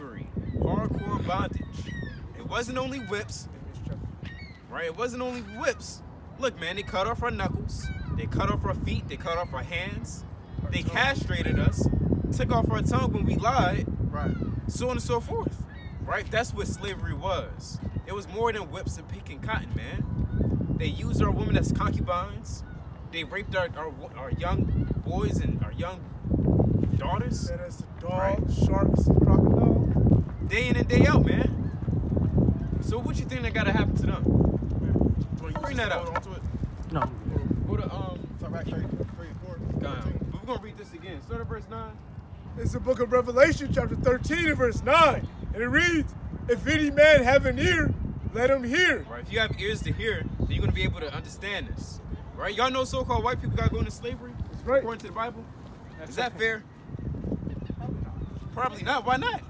slavery, hardcore bondage. It wasn't only whips, right? It wasn't only whips. Look, man, they cut off our knuckles, they cut off our feet, they cut off our hands, they castrated us, took off our tongue when we lied, right? So on and so forth, right? That's what slavery was. It was more than whips and picking cotton, man. They used our women as concubines. They raped our young boys and our young daughters. And as the dogs, sharks, crocodiles. Day in and day out, man. So what you think that gotta happen to them? Bring that up. No. Go to Start back 3 and 4. But we're gonna read this again. Start at verse 9. It's the book of Revelation, chapter 13 and verse 9. And it reads, if any man have an ear, let him hear. Right. If you have ears to hear, then you're gonna be able to understand this. Right? Y'all know so-called white people gotta go into slavery? That's right. According to the Bible? Is that fair? Probably not. Why not?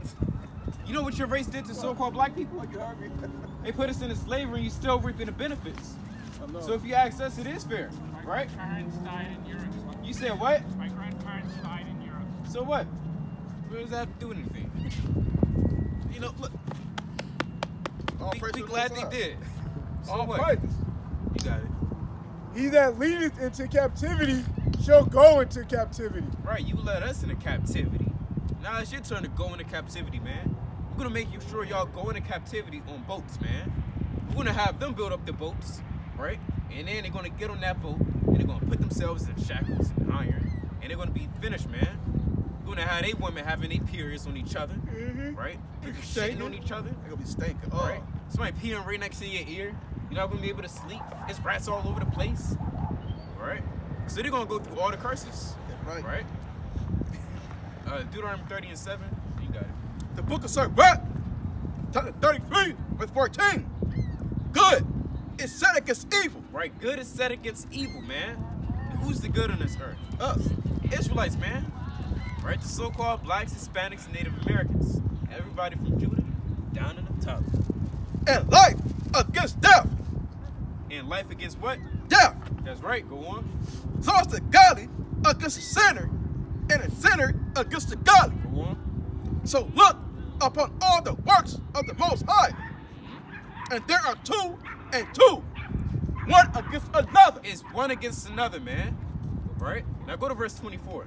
You know what your race did to so-called black people? They put us into slavery and you still reaping the benefits. So if you ask us, it is fair, right? My grandparents died in Europe. You said what? My grandparents died in Europe. So what? What does that have to do with anything? You know, look. We glad they did. So All what? praises. You got it. He that leadeth into captivity shall go into captivity. Right, you led us into captivity. Now it's your turn to go into captivity, man. We're gonna make sure y'all go into captivity on boats, man. We're gonna have them build up the boats, right? And then they're gonna get on that boat and they're gonna put themselves in shackles and iron, and they're gonna be finished, man. We're gonna have they women having their periods on each other, right? People shitting on each other. They're gonna be stinking. Right? Somebody peeing right next to your ear. You're not gonna be able to sleep. There's rats all over the place, right? So they're gonna go through all the curses, right? Deuteronomy 30 and 7. You got it. The book of Psalms, chapter 33, verse 14. Good is set against evil. Right, good is set against evil, man. And who's the good on this earth? Us. Israelites, man. Right, the so-called blacks, Hispanics, and Native Americans. Everybody from Judah down in the top. And life against death. And life against what? Death. That's right, go on. So it's the godly against the sinner, and the sinner against the godly. Go on. So look upon all the works of the Most High. And there are 2 and 2, one against another. It's one against another, man. Right? Now go to verse 24.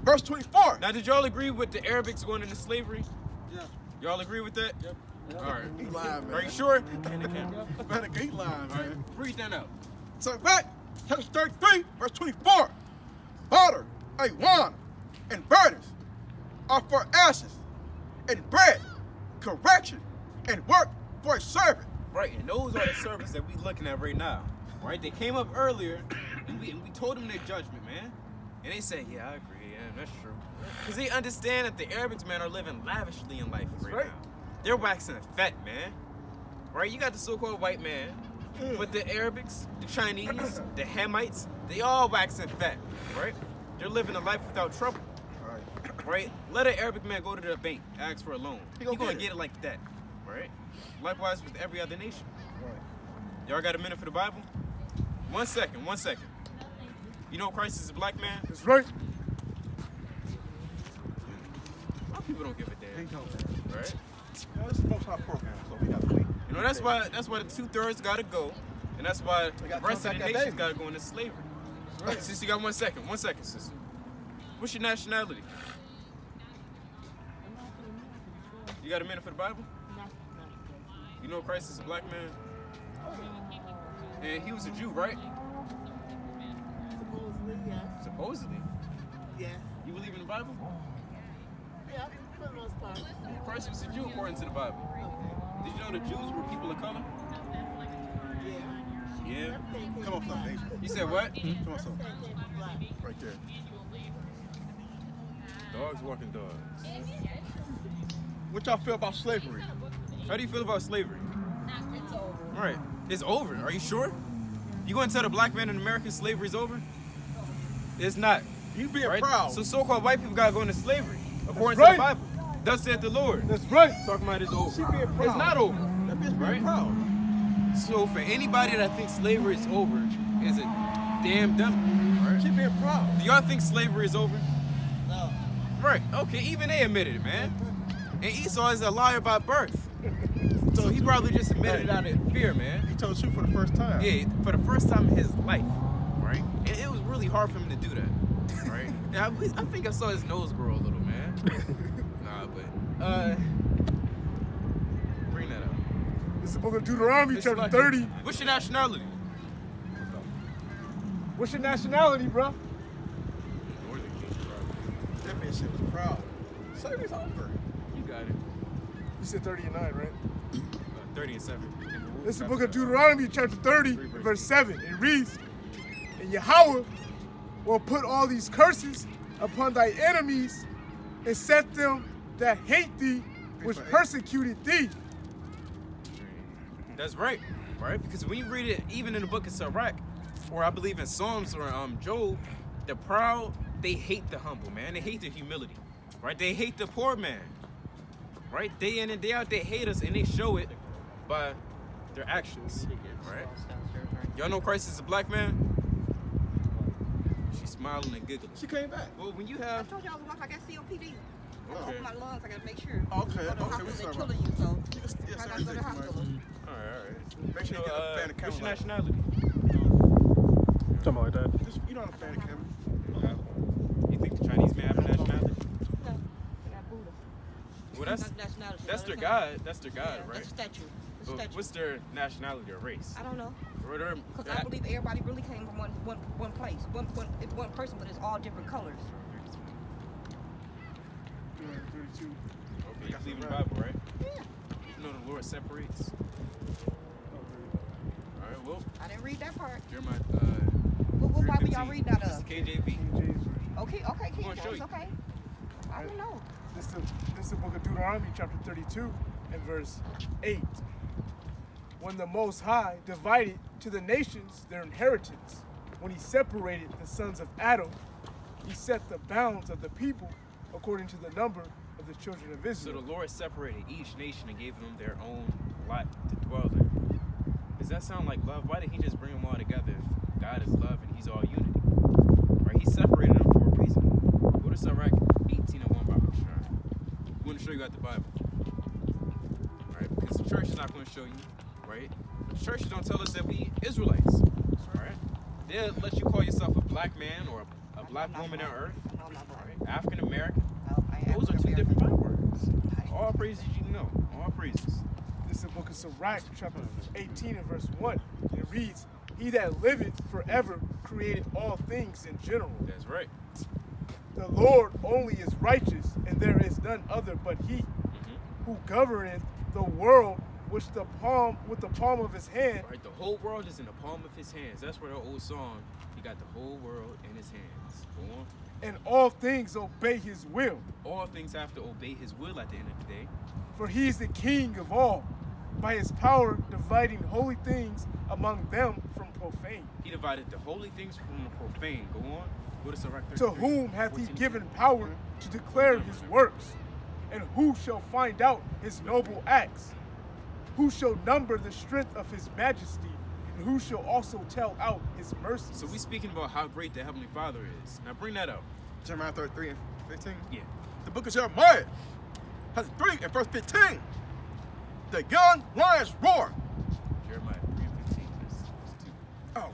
Verse 24. Now, did y'all agree with the Arabics going into slavery? Yeah. Y'all agree with that? Yep. All right. He lying, man. Are you sure? Man, he lying, man. Read that out. So back, chapter 33, verse 24. Butter, and wine, and burdens are for ashes, and bread, correction, and work for a servant. Right, and those are the servants that we looking at right now. Right? They came up earlier, and we told them their judgment, man. And they said, yeah, I agree. Yeah, that's true. Because they understand that the Arabics, man, are living lavishly in life right now. They're waxing fat, man. Right? You got the so-called white man, but the Arabics, the Chinese, the Hamites, they all waxing fat, right? They're living a life without trouble. Right? Let an Arabic man go to the bank, ask for a loan. He's gonna get it like that, right? Likewise with every other nation. Y'all got a minute for the Bible? 1 second, 1 second. You know Christ is a black man? That's right. A lot of people don't give a damn. Right? Yeah, this is the Most High program, so we got to wait. You know, that's why the 2/3 gotta go. And that's why the rest of the nations gotta go into slavery. Right. Sis, you got 1 second. 1 second, sister. What's your nationality? You got a minute for the Bible? You know Christ is a black man? And he was a Jew, right? Supposedly, yes. Supposedly? Yes. You believe in the Bible? Yeah, for the most part. Christ was a Jew according to the Bible. Okay. Did you know the Jews were people of color? Yeah. Yeah. Come on, son. You said what? Come on, son. Right there. Dogs walking dogs. What y'all feel about slavery? How do you feel about slavery? It's over. All right. It's over. Are you sure? You going to tell the black man in America slavery's over? It's not. You being right? proud. So so-called white people got to go into slavery. According to the Bible. Thus said the Lord. That's right. Talking about it's over. She being proud. It's not over. That bitch being right? proud. So for anybody that thinks slavery is over is a damn dummy. Right? She being proud. Do y'all think slavery is over? No. Right. Okay. Even they admitted it, man. And Esau is a liar by birth. So he probably just admitted it out of fear, man. He told the truth for the first time. Yeah, for the first time in his life, right? And it was really hard for him to do that, right? Yeah, I think I saw his nose grow a little, man. Nah, but, bring that up. This is the book of Deuteronomy, It's chapter like- 30. What's your nationality? What's your nationality, bro? Northern King, bro. That man shit was proud. Slavery's over. You got it. You said 30 and 9, right? 30 and 7. This is the book of Deuteronomy, chapter 30, verse 7. It reads, and Yahweh will put all these curses upon thy enemies and set them that hate thee, which persecuted thee. That's right, right? Because when you read it, even in the book of Sirach, or I believe in Psalms or Job, the proud, they hate the humble, man. They hate the humility, right? They hate the poor man, right? Day in and day out, they hate us, and they show it by their actions, right? Y'all know Christ is a black man? She's smiling and giggling. She came back. Well, when you I have... told you I was like I got COPD. Okay. Open my lungs, I gotta make sure. Okay, Go to the okay, hospital, we they sorry killing about you, so Yes, try not sir, to go to the thank you, hospital. All right. Make sure you get a fan of What's your camera. nationality? Something like that. You don't have a fan of camera. You think the Chinese man have a nationality? No, they got Buddha. Well, that's Nationality. that's their not- god. That's their Yeah, god, right? That's a statue. It's a But statue. what's their nationality or race? I don't know. Or their- Because I believe everybody really came from one place. It's one person, but it's all different colors. 32. Okay, you believe in the Bible, right? Yeah. You know the Lord separates. All right, well, I didn't read that part. Jeremiah. What Bible y'all 3:15. reading out This is of? KJV. King James Version. Okay, King gonna show James, you. okay. I don't know. This is the book of Deuteronomy, chapter 32, and verse 8. When the Most High divided to the nations their inheritance, when he separated the sons of Adam, he set the bounds of the people according to the number of the children of So Israel. the Lord separated each nation and gave them their own lot to dwell in. Does that sound like love? Why did he just bring them all together if God is love and he's all unity? Right? He separated them for a reason. Go to Sirach 18 and 1 Bible. We want to show you out the Bible. Right? Because the church is not going to show you, right? The churches don't tell us that we Israelites. Right? They'll let you call yourself a black man or a black woman on earth. No, I'm not black. Right? African American. No, I am Those are two African different Bible words. American. All praises you know. All praises. This is the book of Sirach, chapter 18 and verse 1. And it reads, he that liveth forever created all things in general. That's right. The Lord only is righteous, and there is none other but he, who governeth the world with the palm of his hand. Right, the whole world is in the palm of his hands. That's where the old song, he got the whole world in his hands. Go on. And all things obey his will. All things have to obey his will at the end of the day. For he is the king of all, by his power dividing holy things among them from profane. He divided the holy things from the profane. Go on. Go to Sirach To 33, whom hath he 14. given power to declare his works? And who shall find out his noble acts? Who shall number the strength of his majesty? And who shall also tell out his mercies? So we speaking about how great the Heavenly Father is. Now bring that up. Jeremiah 33 and 15. Yeah. The book of Jeremiah has 3 and verse 15. The young lions roar. Jeremiah 3 and 15. Verse 2. Oh,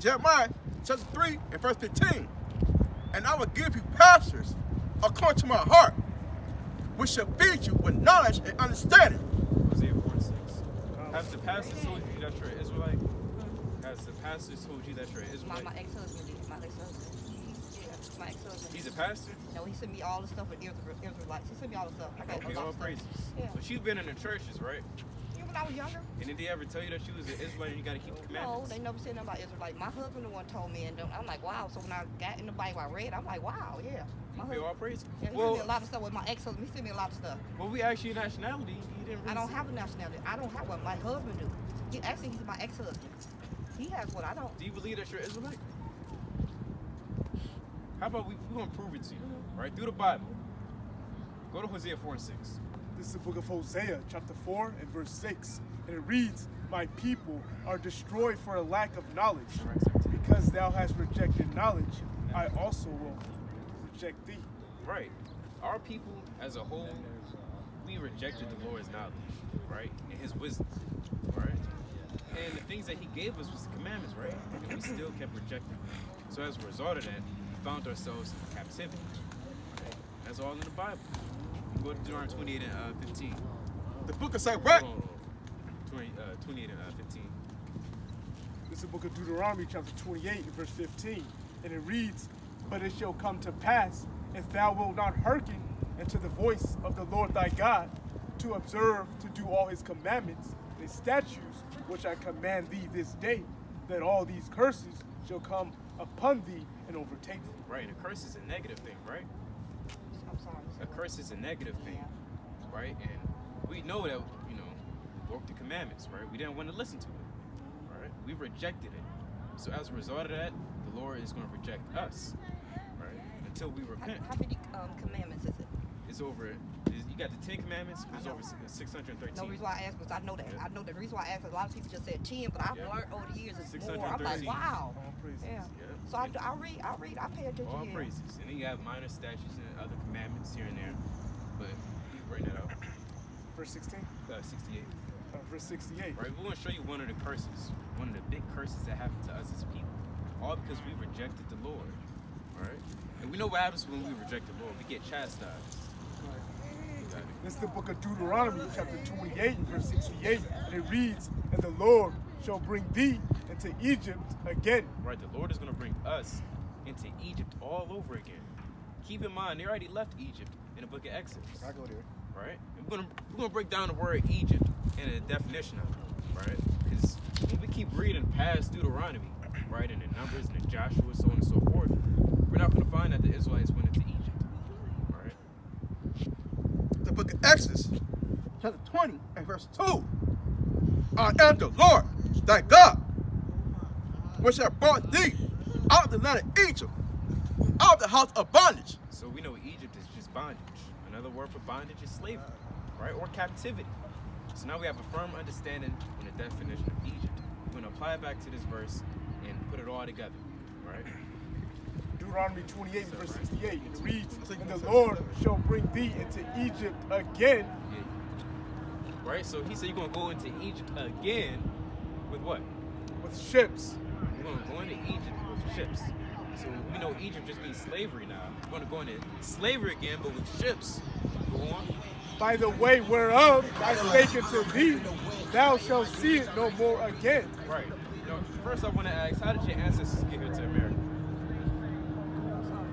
Jeremiah chapter 3 and verse 15. And I will give you pastors according to my heart, which shall feed you with knowledge and understanding. Hosea 4 and 6. Has the pastor told you that you're an Israelite? Has the pastor told you that you're an My Israelite? ex-husband did. My ex-husband. Yeah, my ex-husband. He's a pastor? No, he sent me all the stuff with Israelites. He sent me all the stuff. I got Okay, a lot all of stuff. praises. Yeah. But you've been in the churches, right? Even when I was younger. And did they ever tell you that you was an Israelite and you got to keep the No, commandments? they never said nothing about Israelite. My husband the one told me, and I'm like, wow. So when I got in the Bible, I read, I'm like, wow, yeah. My Okay, all husband, praises. yeah, he sent me a Well, lot of stuff with my ex-husband. He sent me a lot of stuff. well, we asked you your nationality. You didn't really I don't say. have a nationality. I don't have one. My husband do. He actually he's my ex-husband. He has one. I don't. Do you believe that you're Israelite? How about we gonna prove it to you, right? Through the Bible. Go to Hosea 4 and 6. This is the book of Hosea, chapter 4 and verse 6. And it reads, my people are destroyed for a lack of knowledge. Because thou hast rejected knowledge, I also will reject thee. Right. our people as a whole, we rejected the Lord's knowledge, right? And his wisdom, right? And the things that he gave us was the commandments, right? And we still kept rejecting them. So as a result of that, we found ourselves in captivity. Right? That's all in the Bible. You go to Deuteronomy 28 and 15. The book of say what? 28 and 15. This is the book of Deuteronomy, chapter 28, and verse 15. And it reads, "But it shall come to pass, if thou wilt not hearken unto the voice of the Lord thy God, to observe to do all his commandments and his statutes, which I command thee this day, that all these curses shall come upon thee and overtake thee." Right, a curse is a negative thing, right? I'm sorry. A curse is a negative thing, right? And we know that, we broke the commandments, right? We didn't want to listen to it, right? We rejected it. So as a result of that, the Lord is going to reject us, right? Until we repent. How many commandments is it? It's over. You got the 10 Commandments. There's over 613. No, reason why I asked was I know that. Yeah. I know the reason why I asked is a lot of people just said 10, but I've Yeah. learned over the years it's more. I'm 613. like, wow. All praises. Yeah. Yeah. So I read, I pay attention. All Yeah. praises. And then you have minor statutes and other commandments here and there. But you bring that out. Verse 16, 68. verse 68. Right? We're going to show you one of the curses. One of the big curses that happened to us as people. All because we rejected the Lord. Right? And we know what happens when we reject the Lord. We get chastised. This is the book of Deuteronomy, chapter 28, and verse 68. And it reads, "And the Lord shall bring thee into Egypt again." Right? The Lord is going to bring us into Egypt all over again. Keep in mind, they already left Egypt in the book of Exodus. I go there. Right? And we're gonna break down the word Egypt and the definition of it, right? Because when we keep reading past Deuteronomy, right, and the Numbers and the Joshua, so on and so forth, we're not gonna find that the Israelites went into Egypt, right? The book of Exodus, chapter 20 and verse 2. I am the Lord, thy God, which have brought thee out of the land of Egypt, out of the house of bondage. So we know Egypt is just bondage. Another word for bondage is slavery, right, or captivity. So now we have a firm understanding on the definition of Egypt. We're gonna apply it back to this verse and put it all together, right? Deuteronomy 28, and verse 68. And it reads, "And the Lord shall bring thee into Egypt again." Yeah. Right? So he said you're going to go into Egypt again with what? With ships. We're going to go into Egypt with ships. So we know Egypt just means slavery now. We're going to go into slavery again, but with ships. Go on. "By the way whereof I spake unto thee, thou shalt see it no more again." Right. First I want to ask, how did your ancestors get here to America?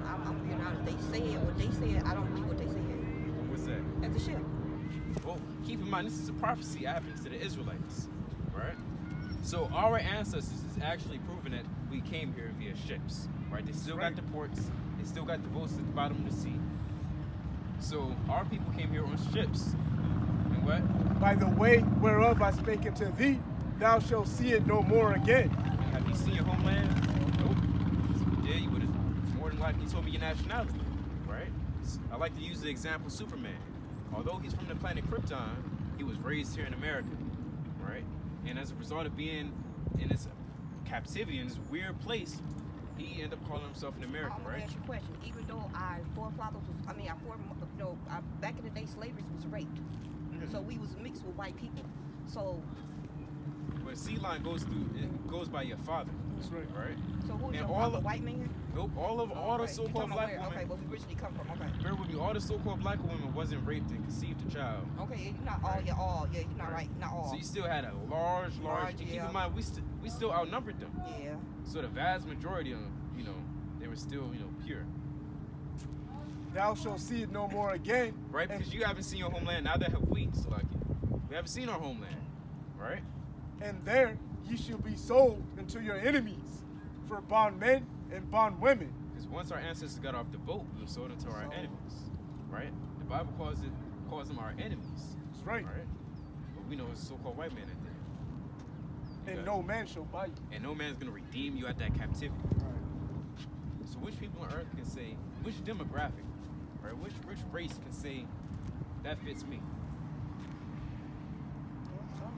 I'm being honest. They said what they said. I don't believe what they said. What's that? At the ship. Well, keep in mind, this is a prophecy that happens to the Israelites, right? So our ancestors is actually proving that we came here via ships, right? They still got the ports, they still got the boats at the bottom of the sea. So our people came here on ships. And what? "By the way whereof I spake unto thee, thou shalt see it no more again." Have you seen your homeland? Nope. If you did, you would have more than likely told me your nationality, right? I like to use the example Superman. Although he's from the planet Krypton, he was raised here in America, right? And as a result of being in this captivity, in this weird place, he ended up calling himself an American, I'm gonna right? ask you a question. Even though our forefathers was, back in the day, slavery was raped. So we was mixed with white people. So When a sea line goes through, it goes by your father. That's right. Right? So who's And your all father, of- white man? Nope. All the Okay, you so-called talking about black where? women. Okay, where we originally come from. Okay. Bear with me. All the so-called black women wasn't raped and conceived a child. Okay, yeah, you're not all. You're all. Yeah, you're not right. Not all. So you still had a large. Large, Keep yeah. in mind, we still outnumbered them. Yeah. So the vast majority of them, they were still, pure. "Thou shalt see it no more again." Right? And- Because you haven't seen your homeland, neither have we. So we haven't seen our homeland. Right? "And there ye shall be sold unto your enemies for bondmen and bondwomen." Because once our ancestors got off the boat, we were sold into our enemies. Right? The Bible calls them our enemies. That's right. Right? But we know it's a so-called white man that did it. "And no man shall buy you." And no man's gonna redeem you at that captivity. So which people on earth can say, which demographic, right? Which race can say that fits me?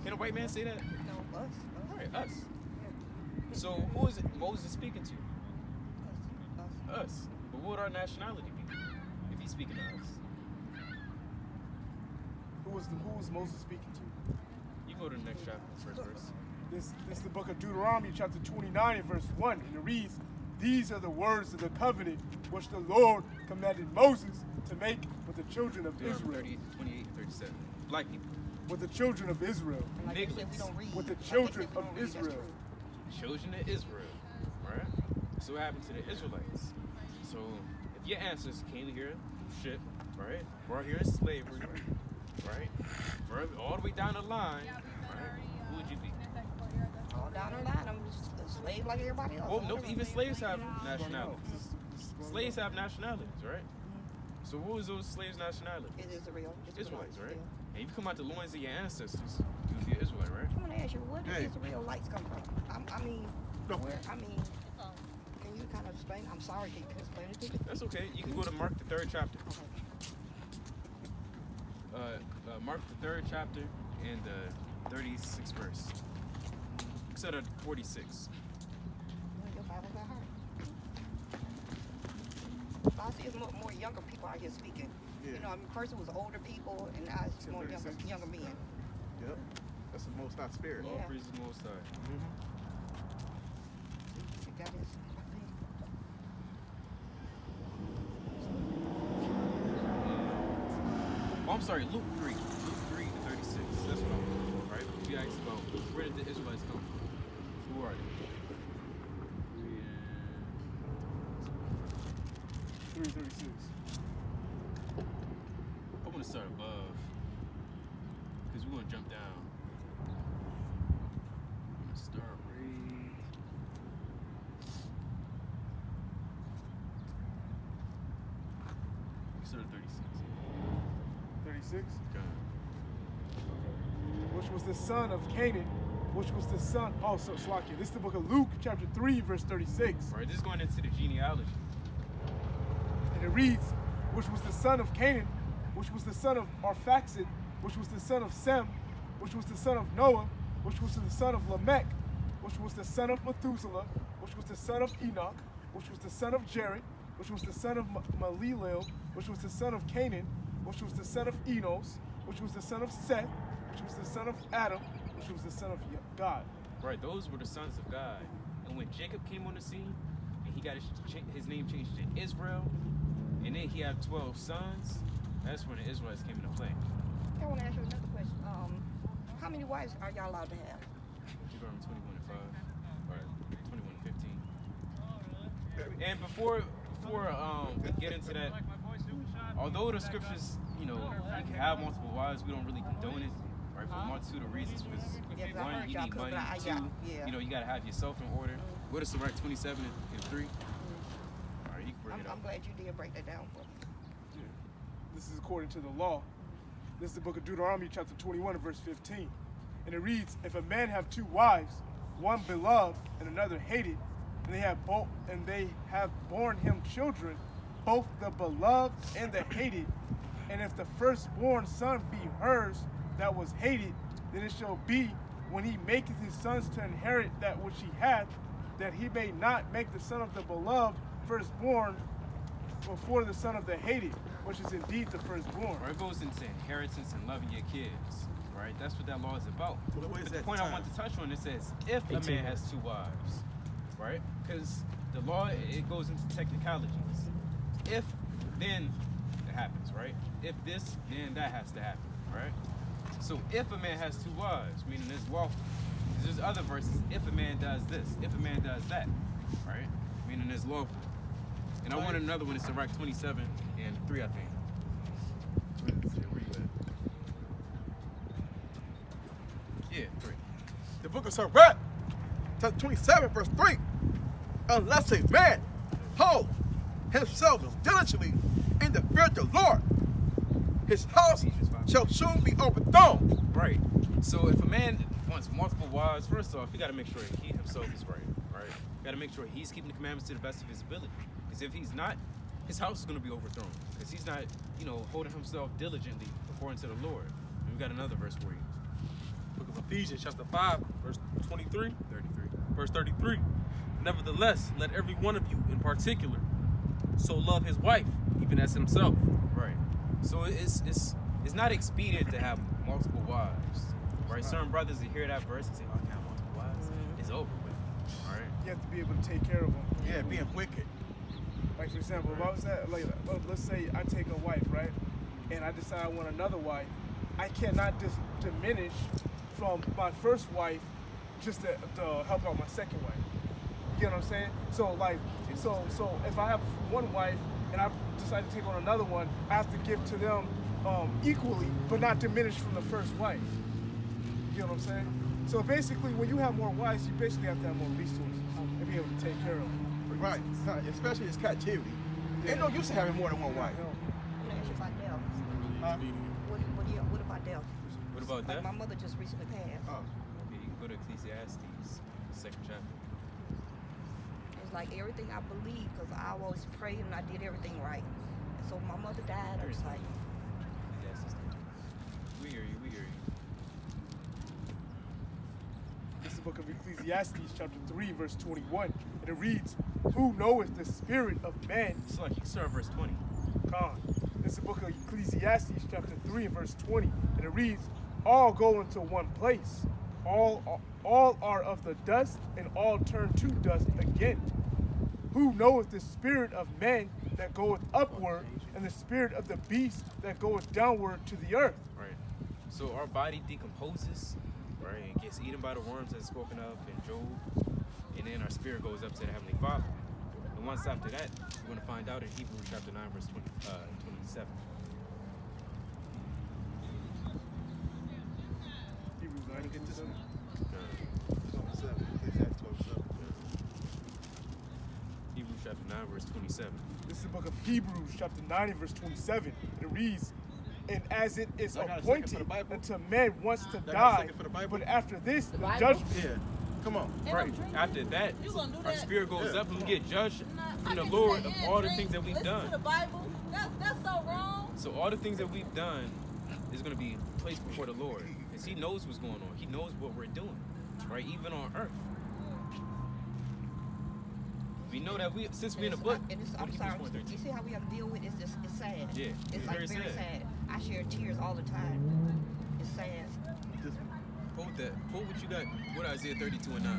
Can a white man say that? No, us. Right, us. So who is it Moses speaking to? Us. Us. But what would our nationality be if he's speaking to us? who was Moses speaking to? You go to the next chapter, first verse. This is the book of Deuteronomy, chapter 29, and verse 1. And it reads, "These are the words of the covenant which the Lord commanded Moses to make with the children of Israel." 30, 28, and 37. Black people. With the children of Israel. And like they said, we don't read. With the Like they children said, we of don't read, that's Israel. true. Children of Israel. Right? So what happened to the Israelites? So if your ancestors came here, shit, right? Brought here in slavery, right? All the way down the line, right? Who would you be? All down the line, I'm just a slave like everybody else. Well, no, even slaves have nationalities. Slaves have nationalities, right? So what was those slaves' nationalities? It is real. It's Israelites, right? Yeah. And you come out the loins of your ancestors, you would be an Israelite, right? I want to ask you, where did Israelites come from? I mean, No. where? I mean, can you kind of explain? I'm sorry, can you explain it to me? That's okay. You can go to Mark the 3rd chapter. Mark the 3rd chapter and the 36th verse. Instead of 46. Well, your Bible's that hard. I see it's more younger people out here speaking. Yeah. You know, I mean, first it was older people, and now it's more younger men. Yep. That's the most high spirit. All Yeah. praises the Most High. See, that is, Oh, I'm sorry, Luke 3. Luke 3 to 36. That's what I'm looking for, right? You asked about where did the Israelites come from? Who are they? 336. I want to start above. Because we're going to jump down. I'm going to start right. We start at 36. 36. Okay. Which was the son of Canaan, which was the son, also Slakia. This is the book of Luke, chapter 3, verse 36. All right, this is going into the genealogy. And it reads, which was the son of Canaan, which was the son of Arphaxad, which was the son of Sem, which was the son of Noah, which was the son of Lamech, which was the son of Methuselah, which was the son of Enoch, which was the son of Jared, which was the son of Malileel, which was the son of Canaan, which was the son of Enos, which was the son of Seth, which was the son of Adam, which was the son of God. Right, those were the sons of God. And when Jacob came on the scene, and he got his name changed to Israel, and then he had 12 sons, that's when the Israelites came into play. I want to ask you another question. How many wives are y'all allowed to have? Deuteronomy 21 and 5, or 21 and 15. And before we get into that, although the scriptures, you know, you can have multiple wives, we don't really condone it, right? For a multitude of reasons, because Yeah, 'cause I one, heard you y'all need cook, money, but two, yeah. you know, you gotta have yourself in order. What is Sirach 27 and 3? All right, you can bring it up. I'm glad you did break that down for me. This is according to the law. This is the book of Deuteronomy, chapter 21, verse 15. And it reads, if a man have two wives, one beloved and another hated, and they have borne him children, both the beloved and the hated, and if the firstborn son be hers that was hated, then it shall be when he maketh his sons to inherit that which he hath, that he may not make the son of the beloved firstborn before the son of the hated, which is indeed the firstborn. Right, it goes into inheritance and loving your kids, right? That's what that law is about. What is But the that point time? I want to touch on, it says, if a man has two wives, right? Because the law, it goes into technicalities. If, then it happens, right? If this, then that has to happen, right? So if a man has two wives, meaning there's lawful. There's other verses, if a man does this, if a man does that, right? Meaning there's lawful. And I want another one, it's Sirach 27 and 3, I think. Where you at? Yeah, 3. The book of Sirach, chapter 27, verse 3. Unless a man hold himself diligently in the fear of the Lord, his house shall soon be overthrown. Right. So if a man wants multiple wives, first off, he got to make sure he himself is right. Right. Got to make sure he's keeping the commandments to the best of his ability. Because if he's not, his house is going to be overthrown. Because he's not, you know, holding himself diligently according to the Lord. And we got another verse for you. Book of Ephesians, chapter 5, verse 23. 33. Verse 33. Nevertheless, let every one of you in particular so love his wife, even as himself. Right. So it's it's not expedient to have multiple wives. Right? Certain brothers that hear that verse and say, "Oh, I can't have multiple wives." It's over with. All right. You have to be able to take care of them. Yeah, being wicked. Like for example, if I was that, like, let's say I take a wife, right, and I decide I want another wife, I cannot just diminish from my first wife just to help out my second wife. You get what I'm saying? So like, so if I have one wife and I decide to take on another one, I have to give to them equally, but not diminish from the first wife. You know what I'm saying? So basically, when you have more wives, you basically have to have more resources and be able to take care of them. Right. Especially in captivity. Ain't no use to having more than one wife. I'm gonna ask you about death. What about death? What about Like that? my mother just recently passed. Okay, you can go to Ecclesiastes, 2nd chapter. It's like everything I believe, because I always prayed and I did everything right. And so my mother died. I was like, We hear you. We hear you. This is the book of Ecclesiastes, chapter 3, verse 21. And it reads, "Who knoweth the spirit of man?" It's like you can start verse 20. Con. This is the book of Ecclesiastes, chapter 3, verse 20. And it reads, "All go into one place. All are of the dust, and all turn to dust again. Who knoweth the spirit of man that goeth upward, and the spirit of the beast that goeth downward to the earth?" Right. So our body decomposes, right? It gets eaten by the worms as spoken of in Job. And then our spirit goes up to the Heavenly Father. And once after that, we're going to find out in Hebrews chapter 9, verse 27. Hebrews 9, Get this one. 27. Hebrews chapter 9, verse 27. This is the book of Hebrews, chapter 9, and verse 27. And it reads, "And as it is I got a second for appointed the Bible. unto man once to got a die, second for the Bible. but after this, the Bible? judgment." Yeah. Come on. Right. After that, You gonna do our that? spirit goes up and we get judged I from the can Lord sit of and all the drink, things that we've listen done. to the Bible. That's so wrong. So all the things that we've done is going to be placed before the Lord. Because he knows what's going on. He knows what we're doing. Right? Even on earth. We know that since we're in the book. And it's, go to I'm Hebrews sorry. 1:13. You see how we have to deal with it? It's sad. Yeah, It's it's like very very sad. sad. I shed tears all the time. It's sad. Hold that. Hold what you got. What Isaiah 32 and 9.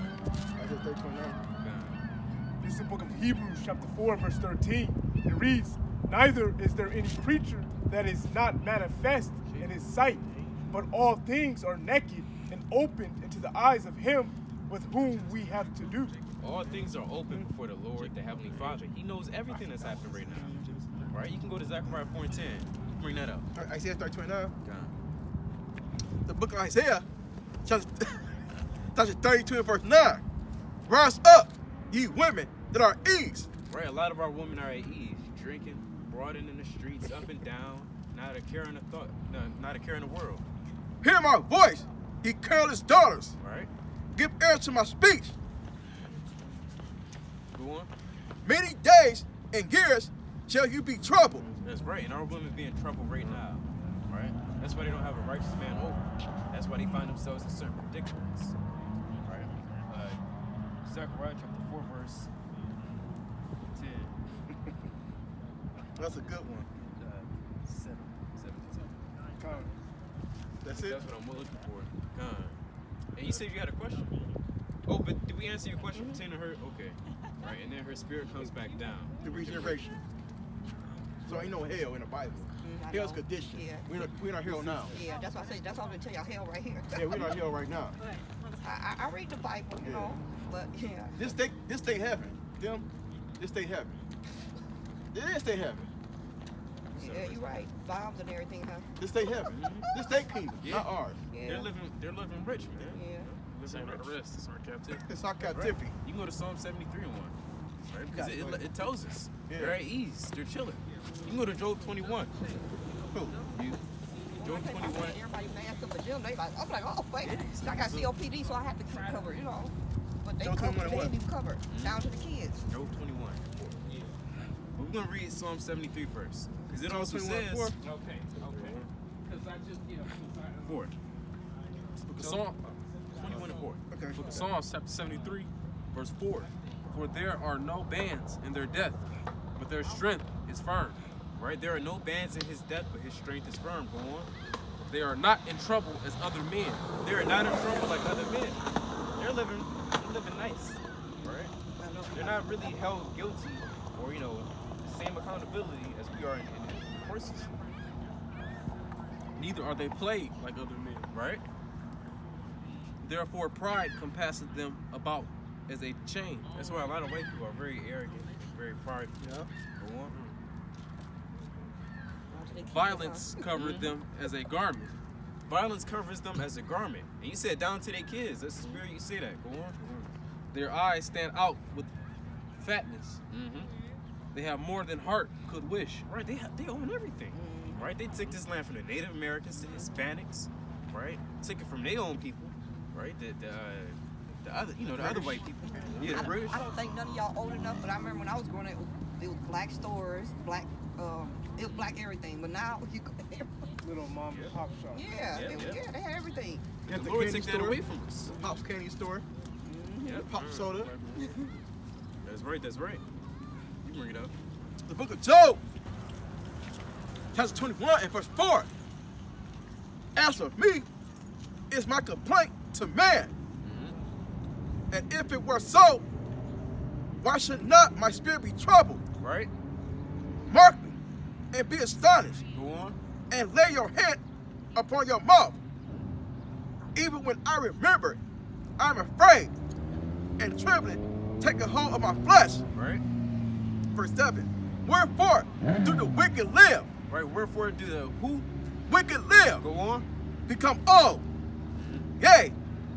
Isaiah 32:9. This is the book of Hebrews, chapter 4, verse 13. It reads, "Neither is there any creature that is not manifest in his sight, but all things are naked and opened into the eyes of him with whom we have to do." All things are open before the Lord, the Heavenly Father. He knows everything that's happening right now. Right? You can go to Zechariah 4:10. Bring that up. Isaiah 32:9. God. The book of Isaiah, chapter 32 and verse 9. "Rise up, ye women that are at ease." Right? A lot of our women are at ease, drinking, broadening in the streets, up and down, not a care in the thought, not a care in the world. "Hear my voice, ye careless daughters. Right? Give ear to my speech. Go on. Many days and years shall you be troubled." That's right. And our women be in trouble right now. Right? That's why they don't have a righteous man over. That's why they find themselves in certain predicaments. Right? Zechariah chapter 4, verse 10. That's a good one. 7 to 10. Con. That's it. That's what I'm looking for. God. And you said you had a question. Oh, but did we answer your question pertaining to her? Okay. Right, and then her spirit comes back down. The regeneration. So ain't no hell in the Bible. I Hell's know. condition. Yeah. We're not hell now. Yeah, that's why I say, that's why I'm going to tell y'all hell right here. Yeah, we're not hell right now. I read the Bible, you know, but yeah. This stay heaven. Them, this stay heaven. It is stay heaven. Yeah, you're right. Bombs and everything, huh? This stay heaven. This stay kingdom, Yeah. not ours. Yeah. They're living rich, man. Yeah. This ain't our rest. It's our captivity. It's our Right. captivity. You can go to Psalm 73 and 1. Right? Because it tells us. Yeah. They're at ease. They're chilling. You can go to Job 21. Who? You, Job 21. Everybody masked up the gym. They like, I'm like, oh wait, I got COPD, so I have to keep covered, you know. But they Job covered, 21 they what? do covered down to the kids. Job 21. But we're going to read Psalm 73 first. Because it also 21, says... 4. Okay. Because I just, 4. Book of Psalm, 21 and 4. Okay. Book of Psalms, chapter 73, verse 4. "For there are no bands in their death, but their strength is firm. Right? There are no bands in his death, but his strength is firm. Go on. They are not in trouble as other men. They are not in trouble like other men. They're living nice. Right? They're not really held guilty or, you know, the same accountability as we are in horses. Neither are they plagued like other men. Right? Therefore pride compasses them about as a chain. That's why a lot of white people are very arrogant, very prideful. Yeah. Go on. Violence covered them as a garment. Violence covers them as a garment. And you said down to their kids. That's the spirit you say that. Go on. Their eyes stand out with fatness. Mm-hmm. They have more than heart could wish. Right, they own everything. Right? They took this land from the Native Americans to Hispanics. Right? Took it from their own people. Right? The other, you know, the other white people. Yeah, the British. I don't think none of y'all old enough, but I remember when I was growing up, it was black stores, black, it was black everything. But now you go, Little mom and pop shop. yeah, they had everything. Got The Lord candy took that away from us. Pop's candy store. Yeah. Pop soda. That's right, that's right. You bring it up. The book of Job, chapter 21 and verse 4. As for me, is my complaint to man. And if it were so, why should not my spirit be troubled? Right? Mark me and be astonished, Go on. and lay your hand upon your mouth. Even when I remember it, I'm afraid, and trembling take a hold of my flesh. Right? Verse 7. Wherefore do the wicked live? Right, wherefore do the who? Wicked live, Go on. become old, yea,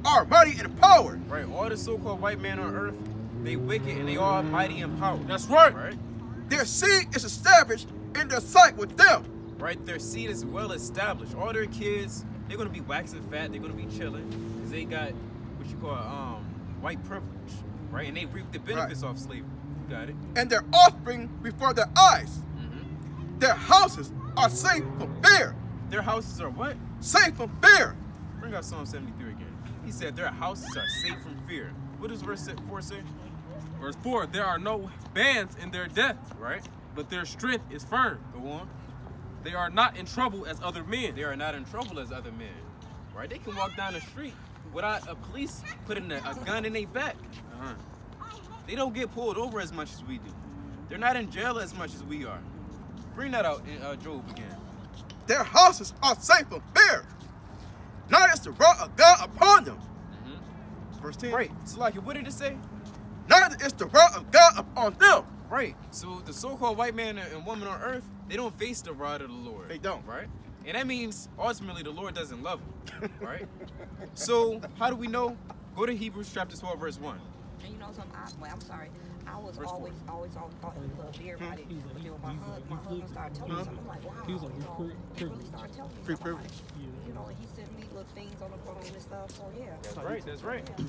are mighty in power. Right, all the so-called white men on earth, they wicked and they all mighty in power. That's right. Right? Their seed is established in their sight with them. Right, their seed is well established. All their kids, they're gonna be waxing fat, they're gonna be chilling, because they got what you call white privilege. Right? And they reap the benefits off slavery. You got it. And their offspring before their eyes. Their houses are safe from fear. Their houses are what? Safe from fear. Bring out Psalm 73 again. He said their houses are safe from fear. What does verse 4 say? Verse 4, there are no bands in their death, Right? but their strength is firm. Go on. They are not in trouble as other men. They are not in trouble as other men. Right? They can walk down the street without a police putting a gun in their back. They don't get pulled over as much as we do. They're not in jail as much as we are. Bring that out in Job again. Their houses are safe from fear. Neither is the wrath of God upon them. Verse 10. Right. So like, what did it say? Neither is the wrath of God upon them. Right. So the so-called white man and woman on earth, they don't face the rod of the Lord. They don't. Right? And that means ultimately the Lord doesn't love them. Right? So how do we know? Go to Hebrews chapter 12, verse 1. And you know something? I'm sorry. I was Verse always thought he loved everybody. But then when my husband started telling me something, I'm like, wow. He really started telling me something. Like, you know, and he sent me little things on the phone and stuff. So yeah. That's right. That's right. Yeah.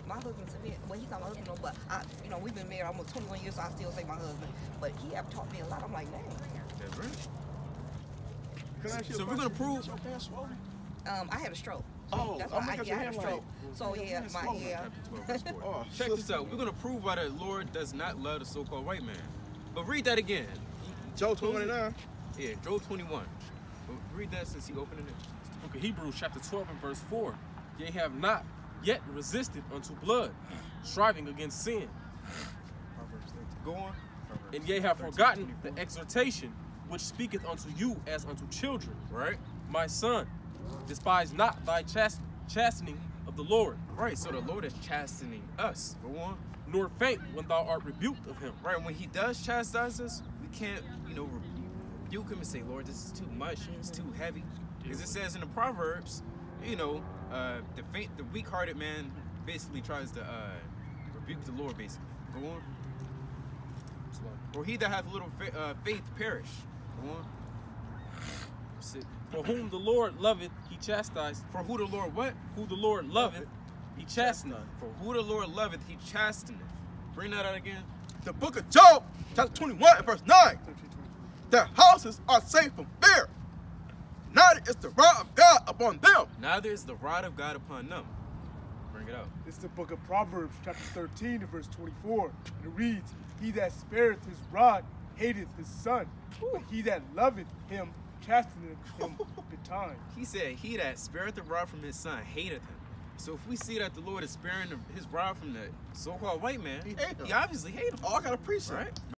My husband sent me. Well, he's not my husband, no, but you know, we've been married almost 21 years, so I still say my husband. But he have taught me a lot. I'm like, man. That's right. Can I ask you So a we're gonna question? prove. Is your hand swollen? I had a stroke. Oh, That's I'm why looking at I had a your stroke. hand So yeah, hand's my swollen. Chapter 12, verse 4. Oh, Check this out. We're gonna prove why the Lord does not love the so-called white man. But read that again. Job 29. Yeah, Job 21. Read that since he opened it. It's the book of Hebrews chapter 12 and verse 4. Ye have not yet resisted unto blood, striving against sin. Proverbs 13. Go on. And ye have forgotten the exhortation which speaketh unto you as unto children. Right? My son, despise not thy chastening of the Lord, Right. So the Lord is chastening us. Go on. nor faint when thou art rebuked of him. Right. When he does chastise us, we can't, you know, rebuke him and say, Lord, this is too much. It's too heavy. Because it says in the Proverbs, you know, the weak-hearted man basically tries to rebuke the Lord, basically. Go on. Or he that hath little faith perish. Go on. For whom the Lord loveth, he chastiseth. For who the Lord what? Who the Lord loveth, he chasteneth. For who the Lord loveth, he chasteneth. Bring that out again. The book of Job, chapter 21 and verse 9. Their houses are safe from fear. Neither is the wrath of God upon them. Neither is the rod of God upon them. Bring it out. It's the book of Proverbs, chapter 13, and verse 24. And it reads, He that spareth his rod hateth his son, but he that loveth him chasteneth him betimes. He said, he that spareth the rod from his son hateth him. So if we see that the Lord is sparing his rod from the so-called white man, He hate him. he obviously hates him. Oh, I got a precept. Right?